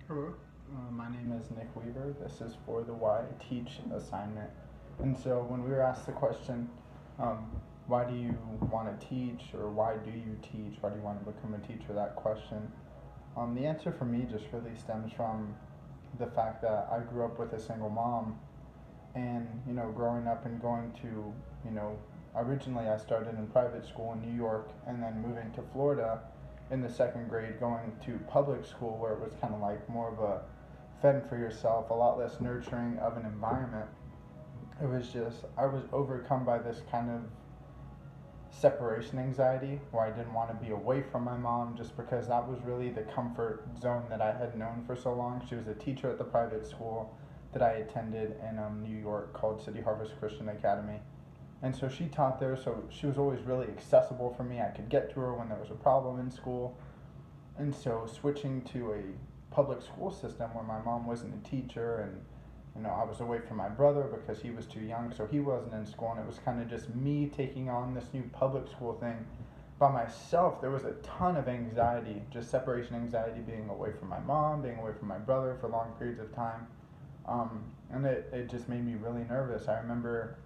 Hello, my name is Nick Weaver. This is for the Why I Teach assignment. And so when we were asked the question, um, why do you want to teach, or why do you teach, why do you want to become a teacher, that question, the answer for me just really stems from the fact that I grew up with a single mom. And, growing up and going to, you know, originally I started in private school in New York and then moving to Florida in the second grade, going to public school where it was kind of like more of a fend for yourself, a lot less nurturing of an environment. It was just, I was overcome by this kind of separation anxiety where I didn't want to be away from my mom just because that was really the comfort zone that I had known for so long. She was a teacher at the private school that I attended in New York called City Harvest Christian Academy. And so she taught there, so she was always really accessible for me. I could get to her when there was a problem in school. And so switching to a public school system where my mom wasn't a teacher, and I was away from my brother because he was too young, so he wasn't in school, and it was kind of just me taking on this new public school thing by myself. There was a ton of anxiety, just separation anxiety, being away from my mom, being away from my brother for long periods of time. And it just made me really nervous. I remember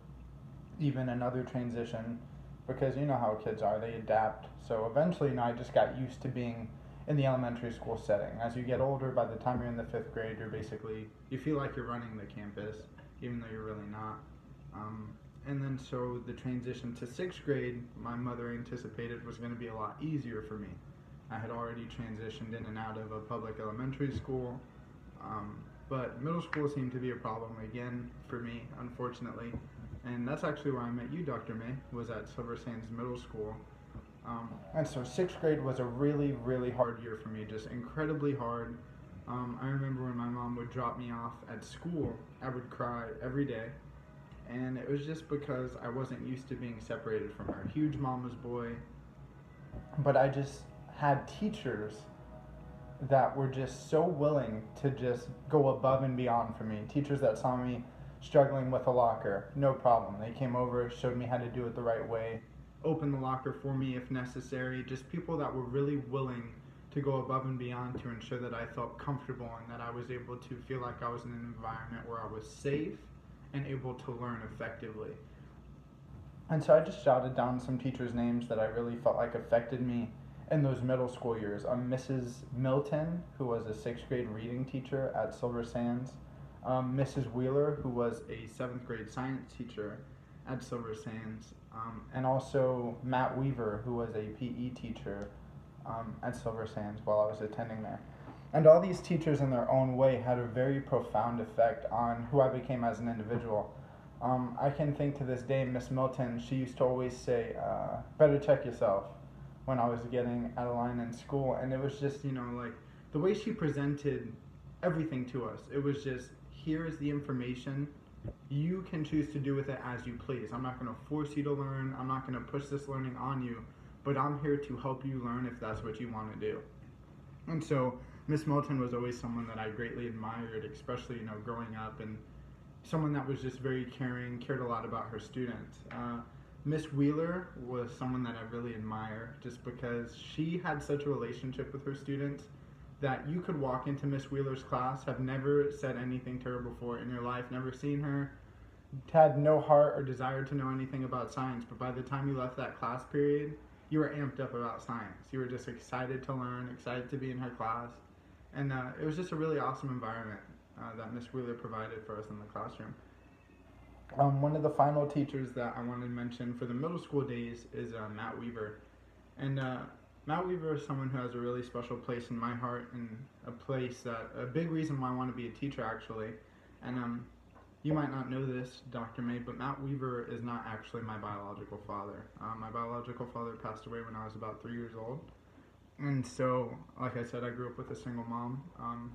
even another transition, because you know how kids are, they adapt. So eventually, I just got used to being in the elementary school setting. As you get older, by the time you're in the fifth grade, you feel like you're running the campus, even though you're really not. And then so the transition to sixth grade, my mother anticipated was going to be a lot easier for me. I had already transitioned in and out of a public elementary school, but middle school seemed to be a problem again for me, unfortunately. And that's actually where I met you, Dr. May, was at Silver Sands Middle School. And so sixth grade was a really, really hard year for me, just incredibly hard. I remember when my mom would drop me off at school, I would cry every day. And it was just because I wasn't used to being separated from her. Huge mama's boy. But I just had teachers that were just so willing to just go above and beyond for me. Teachers that saw me struggling with a locker, no problem. They came over, showed me how to do it the right way, opened the locker for me if necessary. Just people that were really willing to go above and beyond to ensure that I felt comfortable and that I was able to feel like I was in an environment where I was safe and able to learn effectively. And so I just jotted down some teachers' names that I really felt like affected me in those middle school years. Mrs. Milton, who was a sixth grade reading teacher at Silver Sands. Mrs. Wheeler, who was a seventh grade science teacher at Silver Sands. And also Matt Weaver, who was a PE teacher at Silver Sands while I was attending there. And all these teachers in their own way had a very profound effect on who I became as an individual. I can think to this day, Miss Milton, she used to always say, better check yourself, when I was getting out of line in school. And it was just, like the way she presented everything to us, it was just, here is the information. You can choose to do with it as you please. I'm not going to force you to learn. I'm not going to push this learning on you, but I'm here to help you learn if that's what you want to do. And so Miss Milton was always someone that I greatly admired, especially, growing up, and someone that was just very caring, cared a lot about her students. Miss Wheeler was someone that I really admire just because she had such a relationship with her students that you could walk into Miss Wheeler's class, have never said anything to her before in your life, never seen her, had no heart or desire to know anything about science, but by the time you left that class period, you were amped up about science. You were just excited to learn, excited to be in her class, and it was just a really awesome environment that Miss Wheeler provided for us in the classroom. One of the final teachers that I wanted to mention for the middle school days is Matt Weaver. And Matt Weaver is someone who has a really special place in my heart, and a big reason why I want to be a teacher, actually. And you might not know this, Dr. May, but Matt Weaver is not actually my biological father. My biological father passed away when I was about 3 years old. And so, like I said, I grew up with a single mom.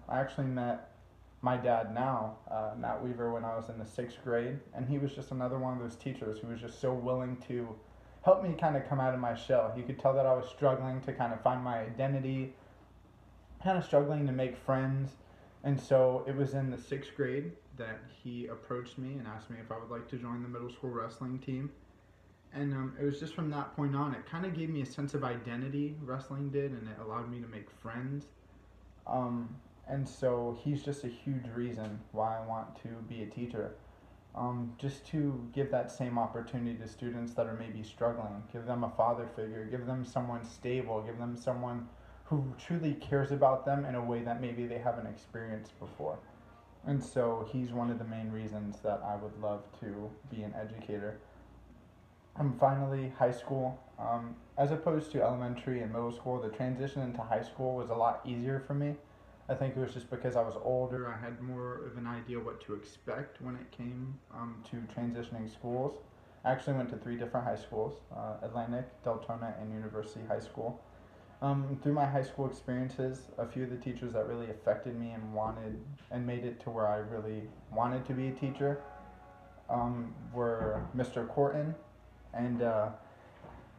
I actually met my dad now, Matt Weaver, when I was in the sixth grade, and he was just another one of those teachers who was just so willing to help me kind of come out of my shell. He could tell that I was struggling to kind of find my identity, kind of struggling to make friends, and so it was in the sixth grade that he approached me and asked me if I would like to join the middle school wrestling team. And it was just from that point on, it kind of gave me a sense of identity, wrestling did, and it allowed me to make friends. Um, And so he's just a huge reason why I want to be a teacher. Just to give that same opportunity to students that are maybe struggling, give them a father figure, give them someone stable, give them someone who truly cares about them in a way that maybe they haven't experienced before. And so he's one of the main reasons that I would love to be an educator. Finally, high school. As opposed to elementary and middle school, the transition into high school was a lot easier for me. I think it was just because I was older, I had more of an idea what to expect when it came to transitioning schools. I actually went to three different high schools: Atlantic, Deltona, and University High School. Through my high school experiences, a few of the teachers that really affected me and made it to where I really wanted to be a teacher were Mr. Corton. And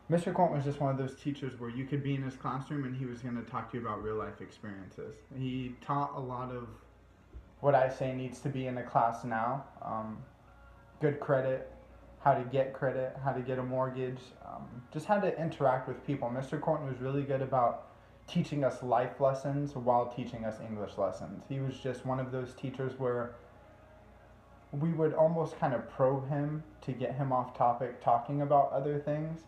Mr. Corton was just one of those teachers where you could be in his classroom and he was going to talk to you about real life experiences. He taught a lot of what I say needs to be in a class now: good credit, how to get credit, how to get a mortgage, just how to interact with people. Mr. Corton was really good about teaching us life lessons while teaching us English lessons. He was just one of those teachers where we would almost kind of probe him to get him off topic talking about other things.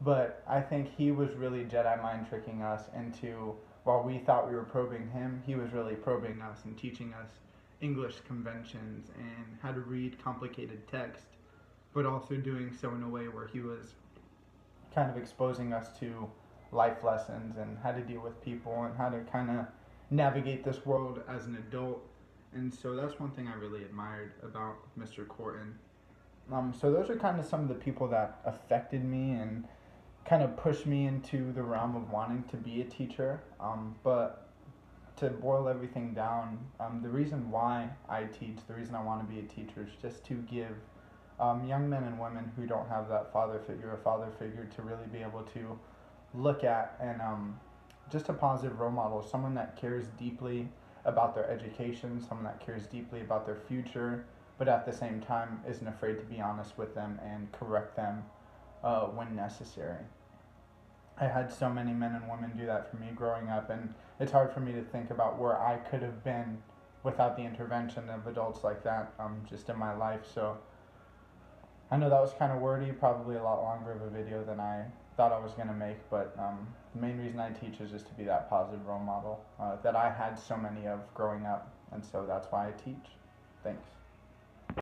But I think he was really Jedi mind tricking us into, while we thought we were probing him, he was really probing us and teaching us English conventions and how to read complicated text, but also doing so in a way where he was kind of exposing us to life lessons and how to deal with people and how to kind of navigate this world as an adult. And so that's one thing I really admired about Mr. Corton. So those are kind of some of the people that affected me and kind of pushed me into the realm of wanting to be a teacher. But to boil everything down, the reason why I teach, the reason I want to be a teacher is just to give young men and women who don't have that father figure to really be able to look at and just a positive role model, someone that cares deeply about their education, someone that cares deeply about their future, but at the same time isn't afraid to be honest with them and correct them when necessary. I had so many men and women do that for me growing up, and it's hard for me to think about where I could have been without the intervention of adults like that just in my life. So I know that was kind of wordy, probably a lot longer of a video than I thought I was going to make, but the main reason I teach is just to be that positive role model that I had so many of growing up, and so that's why I teach. Thanks.